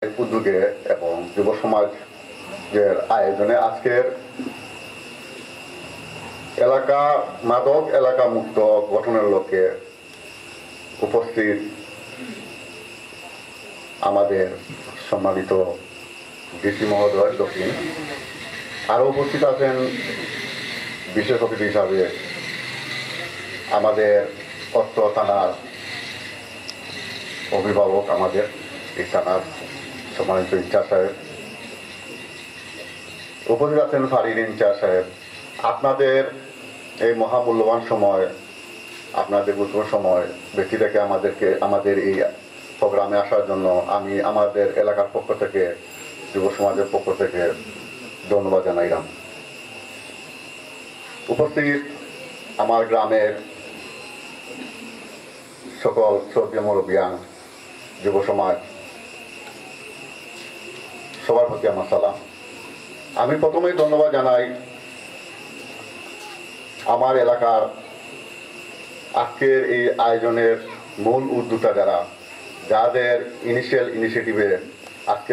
উদ্যোগে এবং যুব সমাজের আয়োজনে আজকের এলাকা মাদক এলাকা মুক্ত গঠনের লক্ষ্যে উপস্থিত আমাদের সম্মানিত ডিসি মহোদয় দক্ষিণ, আরও উপস্থিত আছেন বিশেষ অতিথি হিসাবে আমাদের অত্র থানার অভিভাবক, আমাদের এই থানার সম্মানিত ইনচার্জ সাহেব, উপস্থিত আছেন ফাঁড়ির ইনচার্জ সাহেব। আপনাদের এই মহামূল্যবান সময়, আপনাদের গুরুত্বপূর্ণ সময় ব্যক্তি থেকে আমাদের এই প্রোগ্রামে আসার জন্য আমি আমাদের এলাকার পক্ষ থেকে, যুব সমাজের পক্ষ থেকে ধন্যবাদ জানাইলাম। উপস্থিত আমার গ্রামের সকল শ্রদ্ধেয় মুরব্বিয়ান, যুব সমাজ, সবার প্রতি আমার সালাম। আমি প্রথমেই ধন্যবাদ জানাই আমার এলাকার আজকের এই আয়োজনের মূল উদ্যোক্তা যাদের ইনিশিয়েটিভে আজকে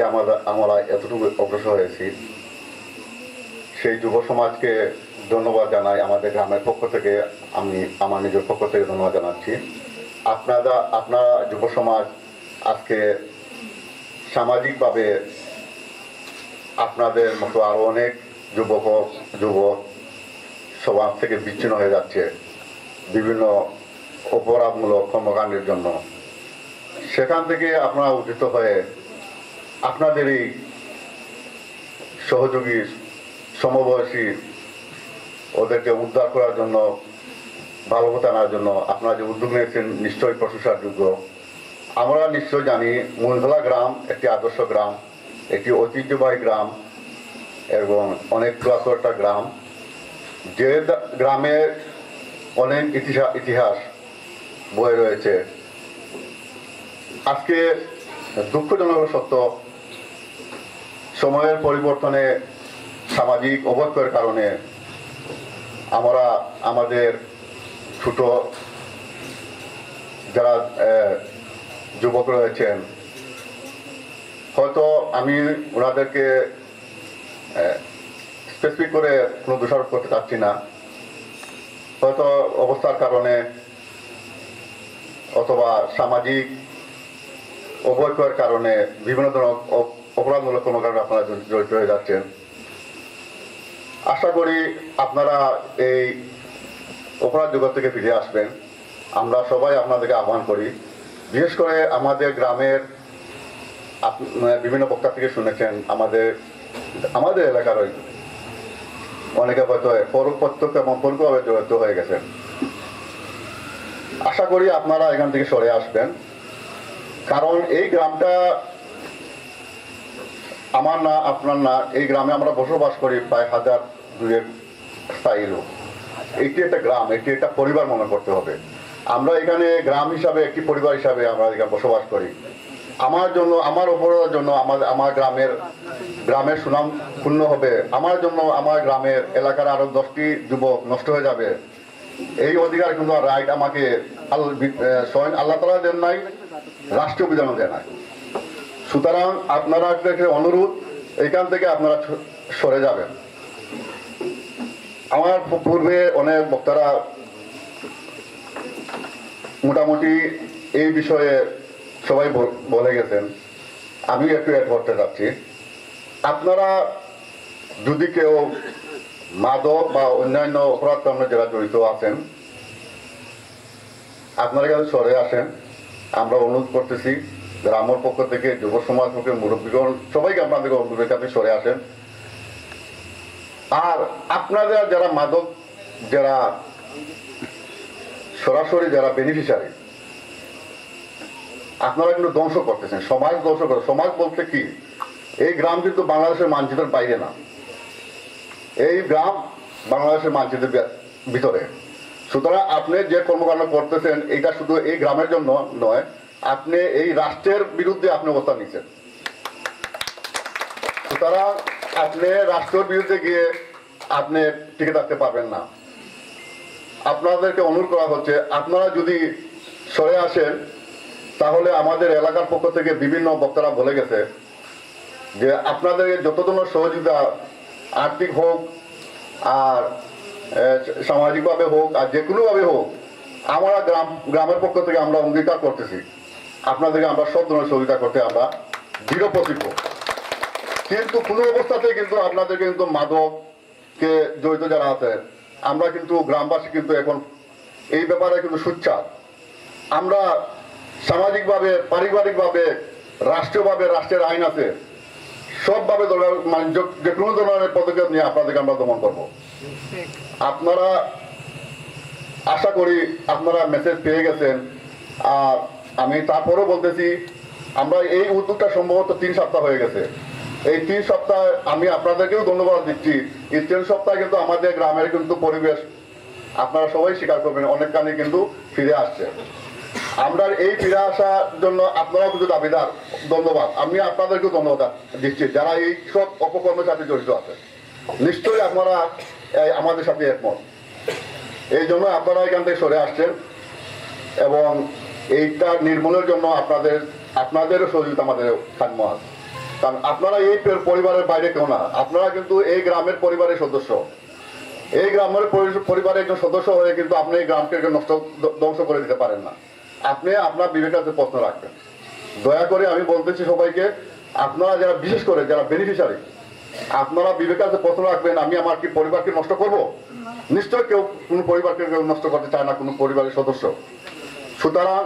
আমরা এতটুকু অগ্রসর হয়েছি, সেই যুব সমাজকে ধন্যবাদ জানাই। আমাদের গ্রামের পক্ষ থেকে আমি আমার নিজের পক্ষ থেকে ধন্যবাদ জানাচ্ছি। আপনারা যুব সমাজ আজকে সামাজিকভাবে আপনাদের মতো আরও অনেক যুবক সমাজ থেকে বিচ্ছিন্ন হয়ে যাচ্ছে বিভিন্ন অপরাধমূলক কর্মকাণ্ডের জন্য। সেখান থেকে আপনারা উদ্যত হয়ে আপনাদের এই সহযোগী সমবয়সী ওদেরকে উদ্ধার করার জন্য, ভালো কথা আনার জন্য আপনারা যে উদ্যোগ নিয়েছেন নিশ্চয়ই প্রশংসার যোগ্য। আমরা নিশ্চয় জানি মূলধলা গ্রাম একটি আদর্শ গ্রাম, একটি ঐতিহ্যবাহী গ্রাম এবং অনেক পুরাতন একটা গ্রাম, যে গ্রামে অনেক ইতিহাস বয়ে রয়েছে। আজকে দুঃখজনক সত্য, সময়ের পরিবর্তনে, সামাজিক অবক্ষয়ের কারণে আমরা আমাদের ছোট যারা যুবক রয়েছেন, হয়তো আমি ওনাদেরকে স্পেসিফিক করে কোনো দোষারোপ করতে চাচ্ছি না, হয়তো অবস্থার কারণে অথবা সামাজিক অবক্ষয়ের কারণে বিভিন্ন ধরনের অপরাধমূলক কর্মকাণ্ডে আপনারা জড়িত হয়ে যাচ্ছেন। আশা করি আপনারা এই অপরাধ জগৎ থেকে ফিরে আসবেন। আমরা সবাই আপনাদেরকে আহ্বান করি। বিশেষ করে আমাদের গ্রামের বিভিন্ন বক্তা থেকে শুনেছেন, আমাদের এলাকার অনেকে হয়তো প্রত্যক্ষ এবং পরোক্ষভাবে জড়িত হয়ে গেছেন। আশা করি আপনারা এখান থেকে সরে আসবেন, কারণ এই গ্রামটা আমার না, আপনার না। এই গ্রামে আমরা বসবাস করি প্রায় 1000-2 স্থায়ী লোক। এটি একটা গ্রাম, এটি একটা পরিবার মনে করতে হবে। আমরা এখানে গ্রাম হিসাবে, একটি পরিবার হিসাবে আমরা এখানে বসবাস করি। আমার জন্য, আমার অপরাধের জন্য আমার গ্রামের সুনাম পূর্ণ হবে, আমার জন্য আমার গ্রামের এলাকার আরো 10টি যুবক নষ্ট হয়ে যাবে, এই অধিকার কিন্তু রাইট আমাকে স্বয়ং আল্লাহ তাআলা দেন নাই, রাষ্ট্রীয় বিধানও দেন নাই। সুতরাং আপনারা অনুরোধ, এইখান থেকে আপনারা সরে যাবেন। আমার পূর্বে অনেক বক্তারা মোটামুটি এই বিষয়ে সবাই বলে গেছেন, আমি একটু অ্যাড করতে চাচ্ছি। আপনারা যদি কেউ মাদক বা অন্যান্য অপরাধ কর্মে যারা জড়িত আছেন, আপনারা কাছে সরে আসেন। আমরা অনুরোধ করতেছি গ্রামের পক্ষ থেকে, যুব সমাজ পক্ষে, মুরব্বীগণ সবাইকে আপনাদের অনুরোধের কাছে সরে আসেন। আর আপনাদের যারা মাদক, যারা সরাসরি যারা বেনিফিশিয়ারি, আপনারা কিন্তু ধ্বংস করতেছেন, সমাজ ধ্বংস করে। সমাজ বলতে কি, এই গ্রাম কিন্তু বাংলাদেশের মানচিত্রের বাইরে না, এই গ্রাম বাংলাদেশের মানচিত্রের ভিতরে। সুতরাং আপনি যে কর্মকাণ্ড করতেছেন, এটা শুধু এই গ্রামের জন্য নয়, আপনি এই রাষ্ট্রের বিরুদ্ধে আপনি অবস্থান নিচ্ছেন। সুতরাং আপনি রাষ্ট্রের বিরুদ্ধে গিয়ে আপনি টিকে থাকতে পারবেন না। আপনাদেরকে অনুরোধ করা হচ্ছে, আপনারা যদি সরে আসেন, তাহলে আমাদের এলাকার পক্ষ থেকে বিভিন্ন বক্তারা বলে গেছে, যে আপনাদের যত ধরনের সহযোগিতা আর্থিক হোক আর সামাজিকভাবে হোক আর যে কোনোভাবে হোক, আমরা গ্রামের পক্ষ থেকে আমরা অঙ্গীকার করতেছি আপনাদেরকে আমরা সব ধরনের সহযোগিতা করতে আমরা দৃঢ় প্রতিজ্ঞ। কিন্তু কোনো অবস্থাতে কিন্তু আপনাদেরকে কিন্তু মাদককে জড়িত যারা আছে, আমরা কিন্তু গ্রামবাসী কিন্তু এখন এই ব্যাপারে কিন্তু সোচ্চার। আমরা সামাজিকভাবে, পারিবারিকভাবে, রাষ্ট্রীয়ভাবে, রাষ্ট্রের আইন আছে, সবভাবে মানে যে কোনো ধরনের পদক্ষেপ নিয়ে আপনাদেরকে আমরা দমন করবো। আপনারা আশা করি আপনারা মেসেজ পেয়ে গেছেন। আর আমি তারপরেও বলতেছি, আমরা এই উদ্যোগটা সম্ভবত 3 সপ্তাহ হয়ে গেছে। এই 3 সপ্তাহ আমি আপনাদেরকেও ধন্যবাদ দিচ্ছি। এই 3 সপ্তাহে কিন্তু আমাদের গ্রামের কিন্তু পরিবেশ আপনারা সবাই স্বীকার করবেন অনেকখানি কিন্তু ফিরে আসছে। আমরা এই ফিরে আসার জন্য আপনারাও কিন্তু দাবিদার। ধন্যবাদ। আমি আপনাদেরকেও ধন্যবাদ দিচ্ছি যারা এই সব অপকর্মের সাথে জড়িত আছে। নিশ্চয়ই আপনারা আমাদের সাথে একমত। এই জন্য আপনারা এখান থেকে সরে আসছেন এবং এইটা নির্মূলের জন্য আপনাদেরও সহযোগিতা আমাদের কাম্য আছে। কারণ আপনারা এই পরিবারের বাইরে কেউ না, আপনারা কিন্তু এই গ্রামের পরিবারের সদস্য। এই গ্রামের পরিবারের একজন সদস্য হয়ে কিন্তু আপনি এই গ্রামকে ধ্বংস করে দিতে পারেন না। আপনি আপনার বিবেকের কাছে প্রশ্ন রাখবেন। দয়া করে আমি বলতেছি সবাইকে, আপনারা যারা বিশেষ করে যারা বেনিফিশিয়ারি, আপনারা বিবেকের কাছে প্রশ্ন রাখবেন, আমি আমার কি পরিবারকে নষ্ট করব? নিশ্চয় কেউ কোনো পরিবারকে কেউ নষ্ট করতে চায় না, কোনো পরিবারের সদস্য। সুতরাং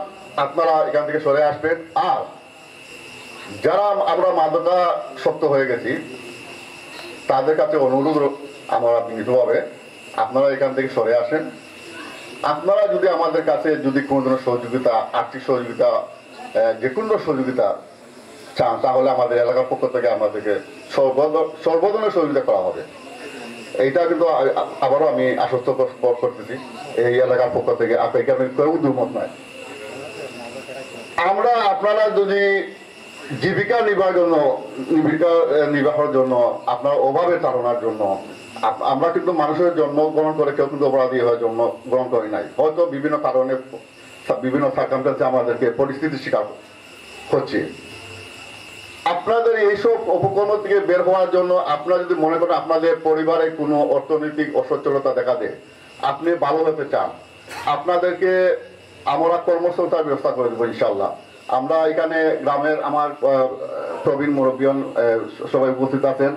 আপনারা এখান থেকে সরে আসবেন। আর যারা আমরা মাদকাসক্ত হয়ে গেছি তাদের কাছে অনুরোধ আমরা বিনীতভাবে আপনারা এখান থেকে সরে আসেন। আপনারা যদি আমাদের কাছে যদি কোনো ধরনের সহযোগিতা, আর্থিক সহযোগিতা, যে কোনো সহযোগিতা চান, তাহলে আমাদের এলাকার পক্ষ থেকে আমাদেরকে সর্বধরনের সহযোগিতা করা হবে। এইটা কিন্তু আবারও আমি আশ্বস্ত করতেছি এই এলাকার পক্ষ থেকে। আপনাকে কেউ দুর্মত নয়। আপনারা যদি জীবিকা নির্বাহের জন্য, আপনার অভাবের তাড়নার জন্য, আমরা কিন্তু মানুষের জন্মগ্রহণ করে কেউ কিন্তু অপরাধী হয়ে জন্মগ্রহণ করি নাই। হয়তো বিভিন্ন কারণে, বিভিন্ন সার্কামস্ট্যান্সে আমাদেরকে পরিস্থিতির শিকার হচ্ছে। আপনাদের এইসব উপকরণ থেকে বের হওয়ার জন্য আপনারা যদি মনে করেন আপনাদের পরিবারে কোনো অর্থনৈতিক অসচ্ছলতা দেখা দেয়, আপনি ভালো হতে চান, আপনাদেরকে আমরা কর্মসংস্থানের ব্যবস্থা করে দেবো ইনশাল্লাহ। আমরা এখানে গ্রামের আমার প্রবীণ মুরব্বিয়ান সবাই উপস্থিত আছেন।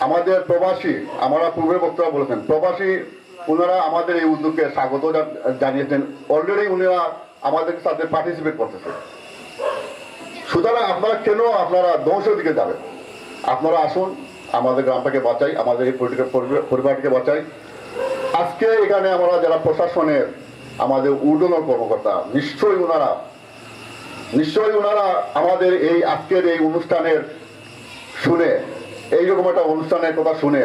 আমাদের প্রবাসী, আমরা পূর্বের বক্তব্য বলেছেন, প্রবাসী ওনারা আমাদের এই উদ্যোগকে স্বাগত জানিয়েছেন। অলরেডি উনারা আমাদের সাথে পার্টিসিপেট করতেছে। সুতরাং আপনারা কেন আপনারা ধ্বংসের দিকে যাবেন? আপনারা আসুন, আমাদের গ্রামটাকে বাঁচাই, আমাদের এই পরিবারকে বাঁচাই। আজকে এখানে আমরা যারা প্রশাসনের, আমাদের ঊর্ধ্বতন কর্মকর্তা, নিশ্চয়ই ওনারা আমাদের এই আজকের এই অনুষ্ঠানের শুনে, এইরকম একটা অনুষ্ঠানের কথা শুনে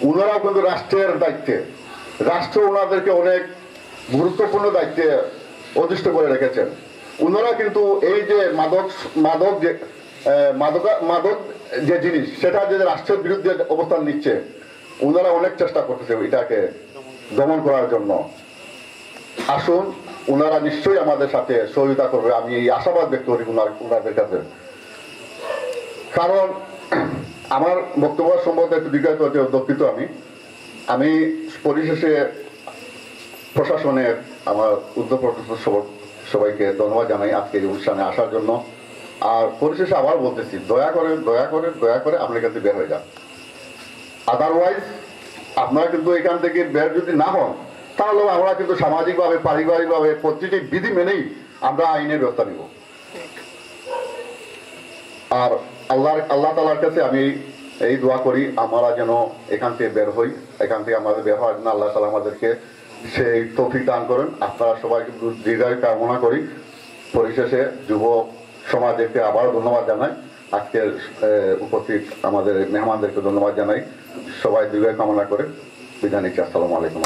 ওনারাও কিন্তু রাষ্ট্রের দায়িত্বে, রাষ্ট্র ওনাদেরকে অনেক গুরুত্বপূর্ণ দায়িত্বে অধিষ্ঠ করে রেখেছেন। ওনারা কিন্তু এই যে মাদক যে জিনিস, সেটা যে রাষ্ট্রের বিরুদ্ধে অবস্থান নিচ্ছে, ওনারা অনেক চেষ্টা করতেছে এটাকে দমন করার জন্য। আসুন, ওনারা নিশ্চয়ই আমাদের সাথে সহযোগিতা করবে, আমি এই আশাবাদ ব্যক্ত করি ওনাদের কাছে। কারণ আমার বক্তব্য সম্বন্ধে একটু দীর্ঘায়িত হতে দুঃখিত। আমি পরিশেষে প্রশাসনের, আমার উদ্যোগপত্র সবাইকে ধন্যবাদ জানাই আজকে এই অনুষ্ঠানে আসার জন্য। আর পরিশেষে আবার বলতেছি, দয়া করে আপনার কাছে বের হয়ে যান। আদারওয়াইজ আপনারা কিন্তু এখান থেকে বের যদি না হন, তাহলে আমরা কিন্তু সামাজিকভাবে, পারিবারিকভাবে প্রতিটি বিধি মেনেই আমরা আইনের ব্যবস্থা নিব। আর আল্লাহ তাআলার কাছে আমি এই দোয়া করি, আমরা যেন এখান থেকে বের হই, এখান থেকে আমাদের বের হওয়ার জন্য আল্লাহ তাআলা আমাদেরকে সেই তৌফিক দান করেন। আপনারা সবাই কিন্তু দীর্ঘায়ু কামনা করি। পরিশেষে যুব সমাজকে আবারও ধন্যবাদ জানাই, আজকের উপস্থিত আমাদের মেহমানদেরকে ধন্যবাদ জানাই। সবাই দীর্ঘায়ু কামনা করে বিদায় নিচ্ছি। আসসালামু আলাইকুম।